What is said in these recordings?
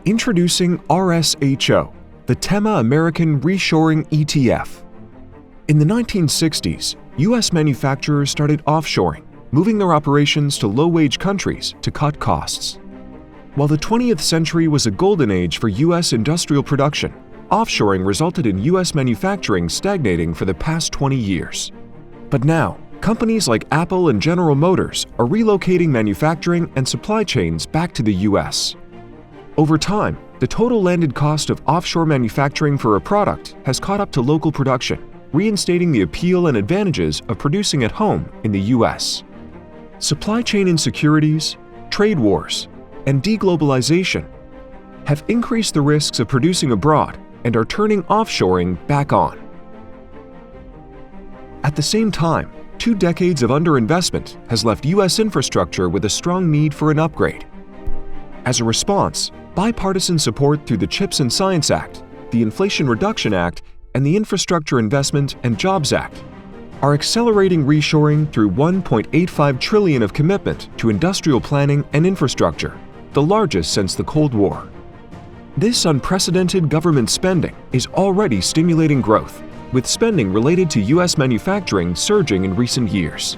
Introducing RSHO, the Tema American Reshoring ETF. In the 1960s, U.S. manufacturers started offshoring, moving their operations to low-wage countries to cut costs. While the 20th century was a golden age for U.S. industrial production, offshoring resulted in U.S. manufacturing stagnating for the past 20 years. But now, companies like Apple and General Motors are relocating manufacturing and supply chains back to the U.S. Over time, the total landed cost of offshore manufacturing for a product has caught up to local production, reinstating the appeal and advantages of producing at home in the U.S. Supply chain insecurities, trade wars, and deglobalization have increased the risks of producing abroad and are turning offshoring back on. At the same time, 2 decades of underinvestment has left U.S. infrastructure with a strong need for an upgrade. As a response, bipartisan support through the CHIPS and Science Act, the Inflation Reduction Act, and the Infrastructure Investment and Jobs Act are accelerating reshoring through $1.85 trillion of commitment to industrial planning and infrastructure, the largest since the Cold War. This unprecedented government spending is already stimulating growth, with spending related to U.S. manufacturing surging in recent years.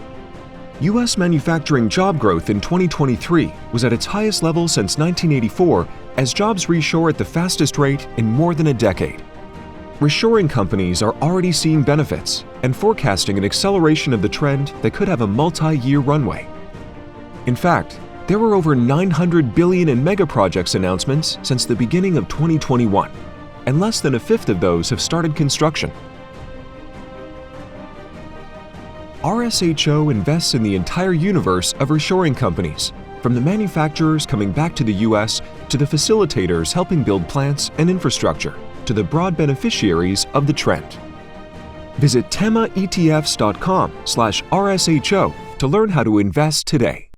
U.S. manufacturing job growth in 2023 was at its highest level since 1984 as jobs reshore at the fastest rate in more than a decade. Reshoring companies are already seeing benefits and forecasting an acceleration of the trend that could have a multi-year runway. In fact, there were over $900 billion in megaprojects announcements since the beginning of 2021, and less than a fifth of those have started construction. RSHO invests in the entire universe of reshoring companies, from the manufacturers coming back to the U.S. to the facilitators helping build plants and infrastructure, to the broad beneficiaries of the trend. Visit temaetfs.com/RSHO to learn how to invest today.